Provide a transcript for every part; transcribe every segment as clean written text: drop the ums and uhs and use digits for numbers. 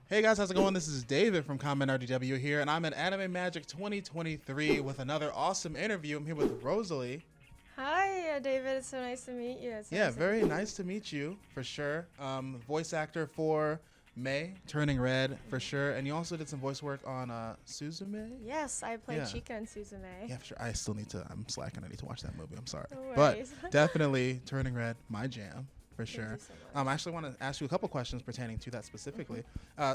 Hey guys, how's it going? This is David from Comment RDW here, and I'm at Anime Magic 2023 with another awesome interview. I'm here with Rosalie. Hi, David. It's so nice to meet you. Very nice to meet you, for sure. Voice actor for Mei, Turning Red, for sure. And you also did some voice work on Suzume? Yes, I played Chica in Suzume. Yeah, for sure. I'm slacking. I need to watch that movie. I'm sorry. No But worries. definitely Turning Red, my jam. For sure. Thank you so much. I actually want to ask you a couple questions pertaining to that specifically.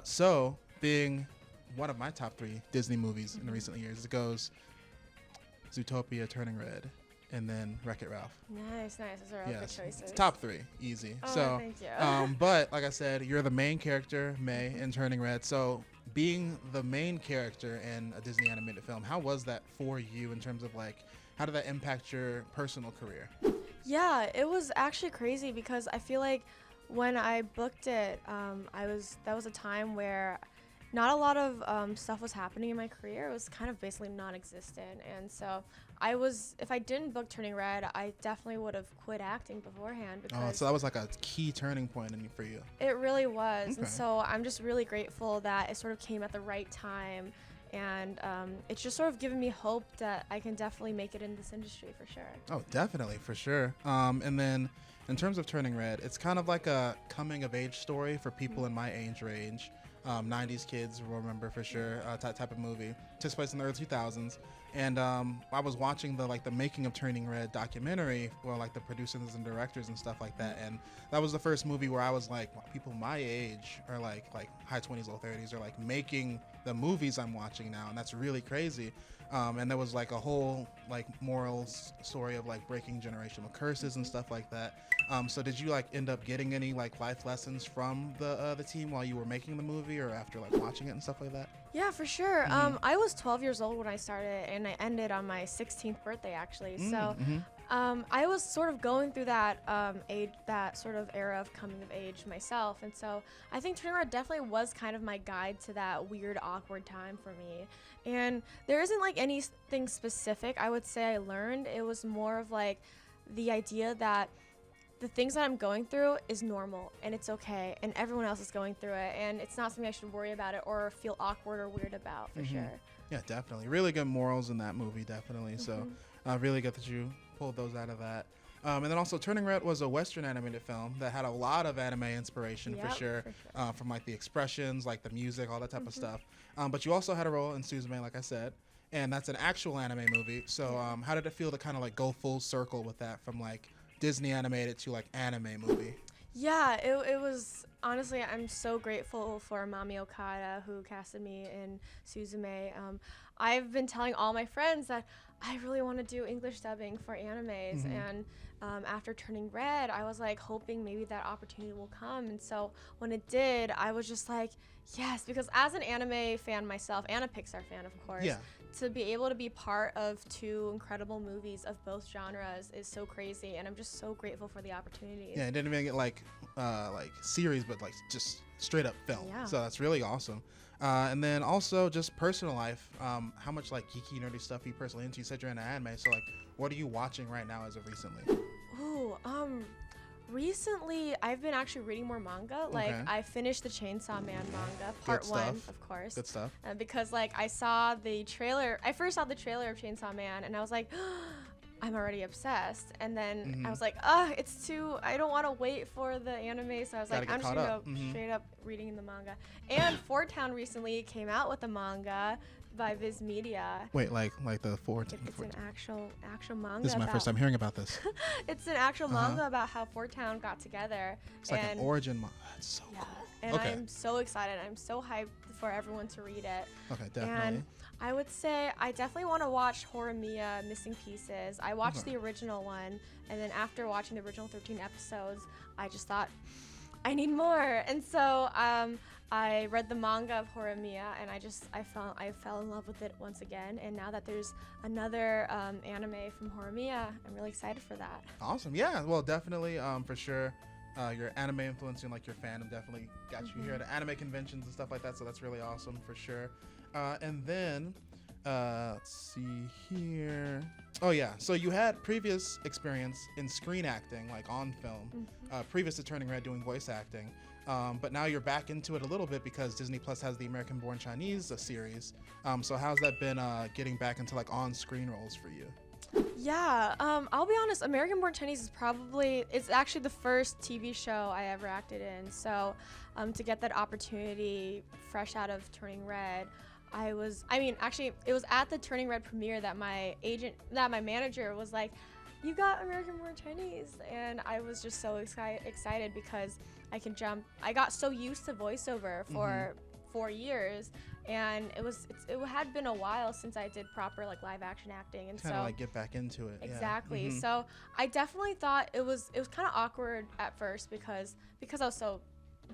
So, being one of my top 3 Disney movies in the recent years, it goes Zootopia, Turning Red, and then Wreck-It Ralph. Nice. Those are all good choices. It's top 3, easy. Oh, thank you. But like I said, you're the main character, Mei, in Turning Red. So, being the main character in a Disney animated film, how was that for you in terms of like, how did that impact your personal career? Yeah, it was actually crazy because I feel like when I booked it, that was a time where not a lot of stuff was happening in my career. It was kind of basically non-existent, and so if I didn't book Turning Red, I definitely would have quit acting beforehand. Because so that was like a key turning point for you. It really was, Okay. and so I'm just really grateful that it sort of came at the right time. And it's just sort of given me hope that I can definitely make it in this industry for sure. Oh, definitely, for sure. And then in terms of Turning Red, it's kind of like a coming of age story for people in my age range. 90s kids will remember for sure, type of movie. Takes place in the early 2000s. And I was watching the making of Turning Red documentary, well, like the producers and directors and stuff like that. And that was the first movie where I was like, wow, people my age are like high 20s, low 30s are like making the movies I'm watching now, and that's really crazy. And there was like a whole like morals story of like breaking generational curses and stuff like that. So did you like end up getting any like life lessons from the team while you were making the movie or after like watching it and stuff like that? Yeah, for sure. I was 12 years old when I started, and I ended on my 16th birthday actually. So I was sort of going through that that sort of era of coming of age myself, and so I think Turning Red definitely was kind of my guide to that weird, awkward time for me. And there isn't like anything specific I would say I learned. It was more of like the idea that the things that I'm going through is normal and it's okay, and everyone else is going through it, and it's not something I should worry about it or feel awkward or weird about for sure. Yeah, definitely. Really good morals in that movie, definitely. So really good that you pulled those out of that. And then also Turning Red was a Western animated film that had a lot of anime inspiration for sure. From like the expressions, like the music, all that type of stuff. But you also had a role in Suzume, like I said, and that's an actual anime movie. So how did it feel to kind of like go full circle with that from like Disney animated to like anime movie? Yeah, it was, honestly, I'm so grateful for Mami Okada who casted me in Suzume. I've been telling all my friends that I really want to do English dubbing for animes, and after Turning Red, I was like hoping maybe that opportunity will come, and so when it did, I was just like, yes, because as an anime fan myself, and a Pixar fan of course, to be able to be part of 2 incredible movies of both genres is so crazy, and I'm just so grateful for the opportunity. Yeah, it didn't even get like series, but like just straight up film. Yeah. So that's really awesome. And then also just personal life, how much like geeky, nerdy stuff are you personally into? You said you're into anime, so like what are you watching right now as of recently? Ooh, recently I've been actually reading more manga. Like I finished the Chainsaw Man manga, part 1, of course. Good stuff. Because like I saw the trailer, I first saw the trailer of Chainsaw Man, and I was like, I'm already obsessed. And then I was like, it's too, I don't want to wait for the anime. So I was like, I'm just gonna go straight up reading the manga. And Fort Town recently came out with a manga by Viz Media. Wait, like the Fort? It's an actual manga. This is my first time hearing about this. It's an actual manga about how Fort Town got together. It's like an origin manga. That's so cool. And I'm so excited. I'm so hyped for everyone to read it. Okay, definitely. And I would say I definitely want to watch Horimiya Missing Pieces. I watched the original one, and then after watching the original 13 episodes, I just thought, I need more. And so I read the manga of Horimiya, and I fell in love with it once again. And now that there's another anime from Horimiya, I'm really excited for that. Awesome. Yeah, well, definitely, for sure. Your anime influence and like your fandom definitely got you here at anime conventions and stuff like that, so that's really awesome for sure. And then let's see here. Oh yeah, so you had previous experience in screen acting, like on film, previous to Turning Red doing voice acting. but now you're back into it a little bit because Disney Plus has the American Born Chinese series. So how's that been getting back into like on-screen roles for you? Yeah, I'll be honest, American Born Chinese it's actually the first TV show I ever acted in. So to get that opportunity fresh out of Turning Red, actually, it was at the Turning Red premiere that my manager was like, "You got American Born Chinese," and I was just so excited because I got so used to voiceover for 4 years, and it had been a while since I did proper like live action acting, and kind of like get back into it. Exactly. Yeah. So I definitely thought it was kind of awkward at first because I was so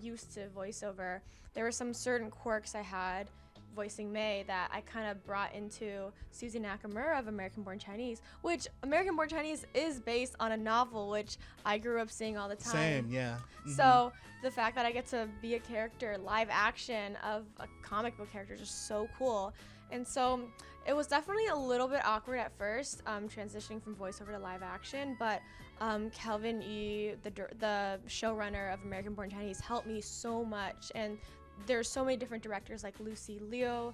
used to voiceover. There were some certain quirks I had voicing May that I kind of brought into Suzy Nakamura of American Born Chinese, which American Born Chinese is based on a novel which I grew up seeing all the time. Same, yeah. So the fact that I get to be a character live action of a comic book character is just so cool. And so it was definitely a little bit awkward at first, transitioning from voiceover to live action, but Kelvin Yi, the showrunner of American Born Chinese, helped me so much. And there's so many different directors like Lucy Liu,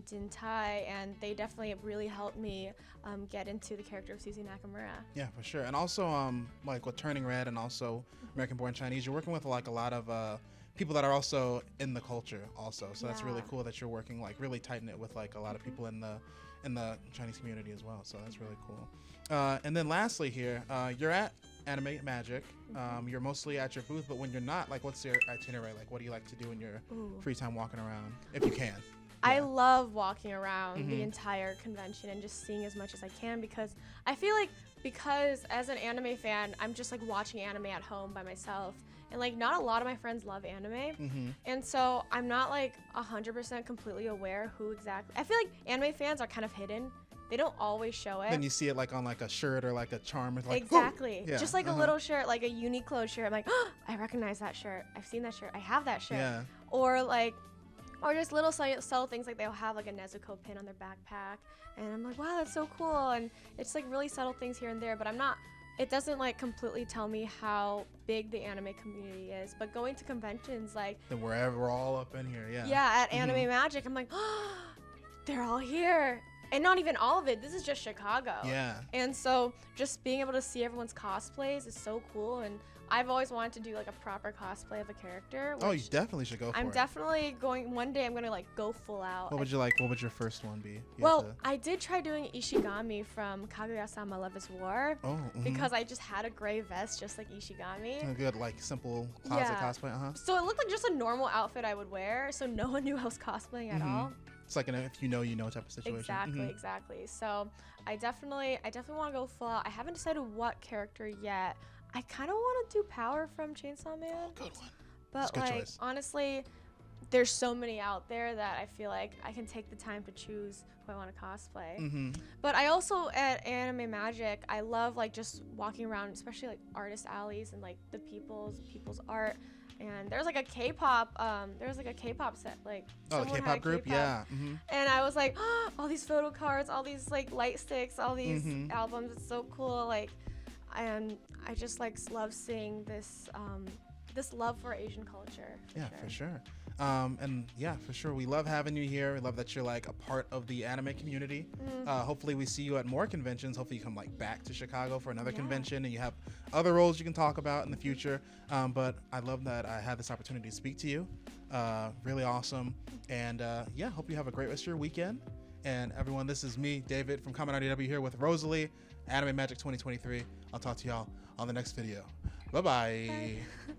Din Tai, and they definitely really helped me get into the character of Suzy Nakamura. Yeah, for sure. And also like with Turning Red and also American Born Chinese, you're working with like a lot of people that are also in the culture also. So that's really cool that you're working like really tight knit with like a lot of people in the Chinese community as well. So that's really cool. And then lastly here, you're at Anime Magic. You're mostly at your booth, but when you're not, like, what's your itinerary? Like, what do you like to do in your free time walking around, if you can? I love walking around the entire convention and just seeing as much as I can, because I feel like as an anime fan, I'm just like watching anime at home by myself, and like not a lot of my friends love anime, and so I'm not like 100% completely aware who exactly. I feel like anime fans are kind of hidden. They don't always show it. Then you see it like on like a shirt or like a charm. Like, exactly. Yeah. Just like a little shirt, like a Uniqlo shirt. I'm like, oh, I recognize that shirt. I've seen that shirt. I have that shirt. Yeah. Or just little subtle things, like they'll have like a Nezuko pin on their backpack. And I'm like, wow, that's so cool. And it's like really subtle things here and there, but it doesn't like completely tell me how big the anime community is. But going to conventions like. Then we're all up in here, yeah. Yeah, at Anime Magic, I'm like, oh, they're all here. And not even all of it. This is just Chicago. Yeah. And so just being able to see everyone's cosplays is so cool. And I've always wanted to do like a proper cosplay of a character. Oh, you definitely should go for it. I'm definitely going. One day I'm gonna like go full out. What would you like? What would your first one be? I did try doing Ishigami from Kaguya-sama Love is War. Oh. Because I just had a gray vest, just like Ishigami. A good like simple closet cosplay. So it looked like just a normal outfit I would wear. So no one knew I was cosplaying at all. It's like an if you know type of situation. Exactly. So I definitely want to go full out. I haven't decided what character yet. I kind of want to do Power from Chainsaw Man. Oh, good one. But like choice. Honestly, there's so many out there that I feel like I can take the time to choose who I want to cosplay. But I also at Anime Magic, I love like just walking around, especially like artist alleys and like the people's art. And there's like a K-pop, set, like. Oh, the K-pop group, yeah. And I was like, oh, all these photo cards, all these like light sticks, all these albums. It's so cool. Like, and I just like love seeing this love for Asian culture. For sure. And yeah, for sure. We love having you here. We love that you're like a part of the anime community. Hopefully we see you at more conventions. Hopefully you come like back to Chicago for another convention and you have other roles you can talk about in the future. But I love that I had this opportunity to speak to you. Really awesome. And hope you have a great rest of your weekend. And everyone, this is me, David from Common RDW here with Rosalie, Anime Magic 2023. I'll talk to y'all on the next video. Bye-bye. Bye.